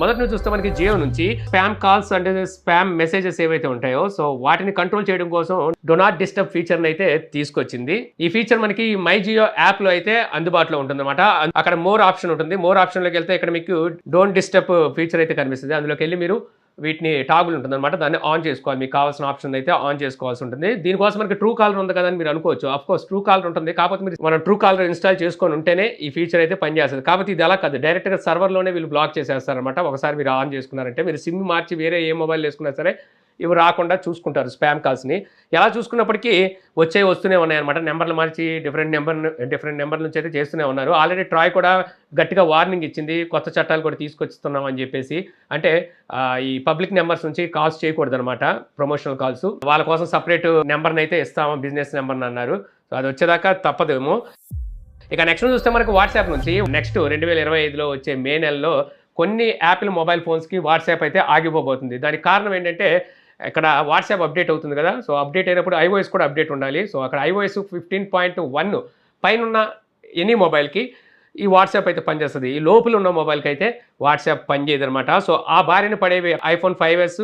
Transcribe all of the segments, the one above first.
మొదటి నుంచి చూస్తే మనకి జియో నుంచి స్పామ్ కాల్స్ అంటే స్పామ్ మెసేజెస్ ఏవైతే ఉంటాయో సో వాటిని కంట్రోల్ చేయడం కోసం డో నాట్ డిస్టర్బ్ ఫీచర్ అయితే తీసుకొచ్చింది. ఈ ఫీచర్ మనకి మై జియో యాప్ లో అయితే అందుబాటులో ఉంటుంది అనమాట. అక్కడ మోర్ ఆప్షన్ ఉంటుంది. మోర్ ఆప్షన్ లోకి వెళ్తే ఇక్కడ మీకు డోంట్ డిస్టర్బ్ ఫీచర్ అయితే కనిపిస్తుంది. అందులోకి వెళ్ళి మీరు వీటిని టాగుల్ ఉంటుంది అనమాట, దాన్ని ఆన్ చేసుకోవాలి. మీకు కావాల్సిన ఆప్షన్ అయితే ఆన్ చేసుకోవాల్సి ఉంటుంది. దీనికోసం మనకి ట్రూ కాలర్ ఉంది కదా అని మీరు అనుకోవచ్చు. ఆఫ్ కోర్స్ ట్రూ కాలర్ ఉంటుంది, కాకపోతే మీరు మనం ట్రూ కాలర్ ఇన్స్టాల్ చేసుకొని ఉంటేనే ఈ ఫీచర్ అయితే పనిచేస్తుంది. కాబట్టి ఇది అలా కాదు, డైరెక్ట్గా సర్వర్లోనే వీళ్ళు బ్లాక్ చేసేస్తారనమాట. ఒకసారి మీరు ఆన్ చేసుకున్నారంటే మీరు సిమ్ మార్చి వేరే ఏ మొబైల్ వేసుకున్నా సరే ఇవి రాకుండా చూసుకుంటారు స్పామ్ కాల్స్ని. ఎలా చూసుకున్నప్పటికీ వస్తూనే ఉన్నాయన్నమాట. నెంబర్లు మార్చి డిఫరెంట్ నెంబర్ నుంచి అయితే చేస్తూనే ఉన్నారు. ఆల్రెడీ ట్రాయ్ కూడా గట్టిగా వార్నింగ్ ఇచ్చింది, కొత్త చట్టాలు కూడా తీసుకొస్తున్నాం అని చెప్పేసి. అంటే ఈ పబ్లిక్ నెంబర్స్ నుంచి కాల్స్ చేయకూడదు అనమాట, ప్రమోషనల్ కాల్స్. వాళ్ళ కోసం సపరేట్ నెంబర్ని అయితే ఇస్తాము, బిజినెస్ నెంబర్ని అన్నారు. సో అది వచ్చేదాకా తప్పదేమో. ఇక నెక్స్ట్ చూస్తే మనకు వాట్సాప్ నుంచి నెక్స్ట్ 2025లో వచ్చే మే నెలలో కొన్ని యాపిల్ మొబైల్ ఫోన్స్కి వాట్సాప్ అయితే ఆగిపోబోతుంది. దానికి కారణం ఏంటంటే ఇక్కడ వాట్సాప్ అప్డేట్ అవుతుంది కదా, సో అప్డేట్ అయినప్పుడు iOS కూడా అప్డేట్ ఉండాలి. సో అక్కడ iOS 15.1 పైన ఉన్న ఎనీ మొబైల్కి ఈ వాట్సాప్ అయితే పనిచేస్తుంది. ఈ లోపల ఉన్న మొబైల్కి అయితే వాట్సాప్ పనిచేయదు అనమాట. సో ఆ బారిన పడేవి iPhone 5s,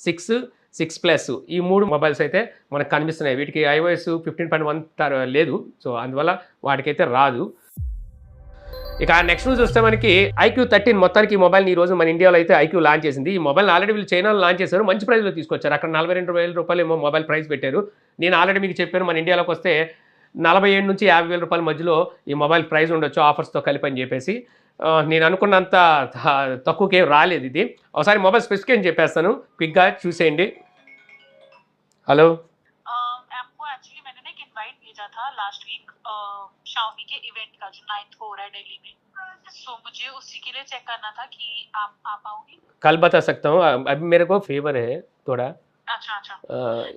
6 Plus ఈ 3 మొబైల్స్ అయితే మనకు కనిపిస్తున్నాయి. వీటికి iOS 15.1 లేదు, సో అందువల్ల వాటికైతే రాదు. ఇక నెక్స్ట్ న్యూస్ చూస్తే మనకి iQOO 13 మొత్తానికి ఈ మొబైల్ని ఈ రోజు మన ఇండియాలో అయితే iQOO లాంచ్ చేసింది. ఈ మొబైల్ ఆల్రెడీ వీళ్ళు చైనాలో లాంచ్ చేశారు, మంచి ప్రైస్లో తీసుకొచ్చారు. అక్కడ 42,000 రూపాయలు ఏమో మొబైల్ ప్రైస్ పెట్టారు. నేను ఆల్రెడీ మీకు చెప్పాను, మన ఇండియాలోకి వస్తే 47 నుంచి 50,000 రూపాయల మధ్యలో ఈ మొబైల్ ప్రైస్ ఉండొచ్చు ఆఫర్స్తో కలిపి అని చెప్పేసి. నేను అనుకున్నంత తక్కువకి రాలేదు ఇది. ఒకసారి మొబైల్ స్పెసిఫికేషన్ చెప్పేస్తాను, క్విక్గా చూసేయండి. హలో, लास्ट वीक Xiaomi के इवेंट का जो 9th को हो रहा है दिल्ली में, सो मुझे उसी के लिए चेक करना था कि आप आ पाओगे? कल बता सकता हूँ, अभी मेरे को फीवर है थोड़ा. अच्छा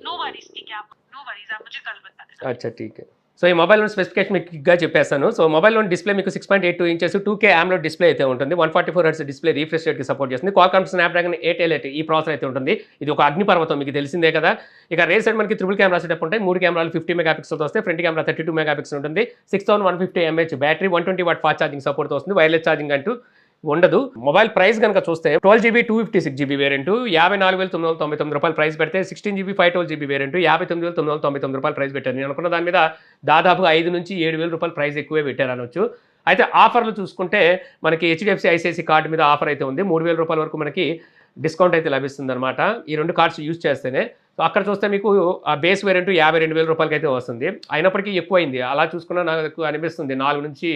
नो वरीज, ठीक है, आप नो वरीज, आप मुझे कल बता देना. अच्छा ठीक है. సో ఈ మొబైల్లోని స్పెసిఫికేషన్ మీకు క్విక్గా చెప్పేస్తాను. సో మొబైల్లోని డిస్ప్లే మీకు 6.82 ఇంచెస్ 2K AMOLED డిస్ప్లే అయితే ఉంటుంది. 144 Hz డిస్ప్లే రీఫ్రెష్ రేట్కి సపోర్ట్ చేస్తుంది. Qualcomm Snapdragon 888 ఈ ప్రాసెసర్ అయితే ఉంటుంది. ఇది ఒక అగ్నిపర్వతం, మీకు తెలిసిందే కదా. ఇక రేర్ సైడ్ మనకి ట్రిపుల్ కెమెరా సెటప్ ఉంటాయి. 3 కెమెరాలు 50 మెగాపిక్సెల్తో వస్తాయి. ఫ్రంట్ కెమెరా 32 మెగాపిక్సెల్ ఉంటుంది. 6150 mAh battery, 120 watt fast charging సపోర్ట్తో వస్తుంది. వైర్లెస్ ఛార్జింగ్ అంటూ ఉండదు. మొబైల్ ప్రైస్ కనుక చూస్తే 12GB 256GB వేరియంట్ 59,999 రూపాయలు ప్రైస్ పెడితే, 16GB 512GB వేరియంట్ 59,999 రూపాయలు ప్రైస్ పెట్టారు. నేను అనుకున్న దాని మీద దాదాపుగా 5 నుంచి 7,000 రూపాయలు ప్రైస్ ఎక్కువే పెట్టారు అనొచ్చు. అయితే ఆఫర్లు చూసుకుంటే మనకి HDFC ICICI కార్డు మీద ఆఫర్ అయితే ఉంది. 3,000 రూపాయల వరకు మనకి డిస్కౌంట్ అయితే లభిస్తుంది అనమాట, ఈ 2 కార్డ్స్ యూజ్ చేస్తేనే. సో అక్కడ చూస్తే మీకు ఆ బేస్ వేరియంట్ 52,000 రూపాయలకి అయితే వస్తుంది. అయినప్పటికీ ఎక్కువైంది. అలా చూసుకున్నా నాకు అనిపిస్తుంది 4 నుంచి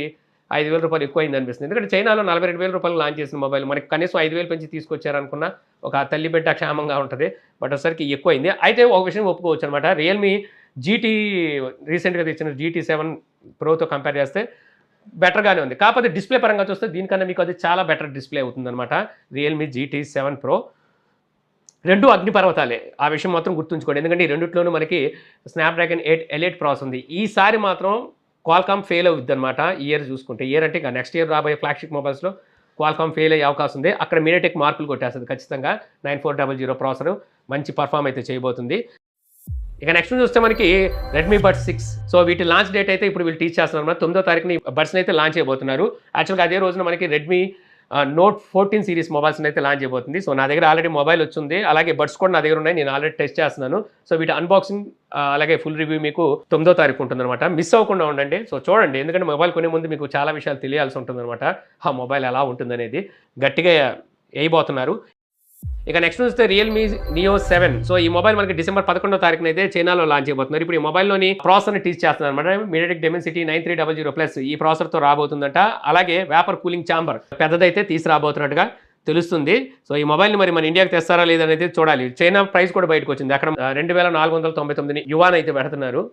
5,000 రూపాయలు ఎక్కువైంది అనిపిస్తుంది. ఎందుకంటే చైనాలో 42,000 రూపాయలు లాంచ్ చేసిన మొబైల్ మనకి కనీసం 5,000 పెంచి తీసుకొచ్చారనుకున్న ఒక తల్లి బిడ్డ క్షేమంగా ఉంటుంది. బట్ ఒకసారికి ఎక్కువైంది. అయితే ఒక విషయం ఒప్పుకోవచ్చు అనమాట, రియల్మీ GT రీసెంట్గా తెచ్చిన GT7 ప్రోతో కంపేర్ చేస్తే బెటర్గానే ఉంది. కాకపోతే డిస్ప్లే పరంగా చూస్తే దీనికన్నా మీకు అది చాలా బెటర్ డిస్ప్లే అవుతుందన్నమాట రియల్మీ GT7 Pro. 2 అగ్నిపర్వతాలే, ఆ విషయం మాత్రం గుర్తుంచుకోండి. ఎందుకంటే ఈ రెండిట్లోనూ మనకి స్నాప్డ్రాగన్ 8 Elite ప్రాసెసర్ ఉంది. ఈసారి మాత్రం క్వాల్కామ్ ఫెయిల్ అవుద్ది అనమాట. ఇయర్ చూసుకుంటే, ఇయర్ అంటే ఇంకా నెక్స్ట్ ఇయర్ రాబోయే ఫ్లాగ్షిప్ మొబైల్స్లో క్వాల్కామ్ ఫెయిల్ అయ్యే అవకాశం ఉంది. అక్కడ మీడియాటెక్ మార్కులు కొట్టేస్తుంది ఖచ్చితంగా. 9400 ప్రాసెసర్ మంచి పర్ఫామ్ అయితే చేయబోతుంది. ఇక నెక్స్ట్ చూస్తే మనకి రెడ్మీ బడ్స్ 6. సో వీటి లాంచ్ డేట్ అయితే ఇప్పుడు వీళ్ళు టీచ్ చేస్తున్నారు అన్నమాట. 9వ తారీఖుని బడ్స్ని అయితే లాంచ్ చేయబోతున్నారు. యాక్చువల్గా అదే రోజున మనకి రెడ్మీ Note 14 సిరీస్ మొబైల్స్ని అయితే లాంచ్ చేయబోతుంది. సో నా దగ్గర ఆల్రెడీ మొబైల్ వచ్చింది, అలాగే బడ్స్ కూడా నా దగ్గర ఉన్నాయి, నేను ఆల్రెడీ టెస్ట్ చేస్తున్నాను. సో వీటి అన్బాక్సింగ్ అలాగే ఫుల్ రివ్యూ మీకు 9వ తారీఖు ఉంటుందన్నమాట. మిస్ అవ్వకుండా ఉండండి. సో చూడండి, ఎందుకంటే మొబైల్ కొనే ముందు మీకు చాలా విషయాలు తెలియాల్సి ఉంటుందన్నమాట. ఆ మొబైల్ ఎలా ఉంటుందనేది గట్టిగా వేయబోతున్నారు. ఇక నెక్స్ట్ చూస్తే రియల్మీ నియో 7. సో ఈ మొబైల్ మనకి డిసెంబర్ 11వ తారీఖున అయితే చైనాలో లాంచ్ చేయబోతున్నారు. ఇప్పుడు ఈ మొబైల్లోని ప్రాసెసర్ని టీచ్ చేస్తున్నారు అనమాట. మీడియాటెక్ డెమెన్సిటీ 9300 ఈ ప్రాసెసర్తో రాబోతుందంట. అలాగే వేపర్ కూలింగ్ ఛాంబర్ పెద్దదైతే తీసుకురాబోతున్నట్టుగా తెలుస్తుంది. సో ఈ మొబైల్ని మరి మన ఇండియాకి తెస్తారా లేదనేది చూడాలి. చైనా ప్రైస్ కూడా బయటకు వచ్చింది. అక్కడ 2,499 యువాన్ అయితే పెడుతున్నారు.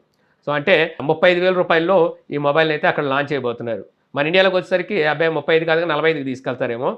సో అంటే 35,000 రూపాయల్లో ఈ మొబైల్ని అయితే అక్కడ లాంచ్ చేయబోతున్నారు. మన ఇండియాలోకి వచ్చేసరికి 35 కాదు 45కి తీసుకెళ్తారేమో.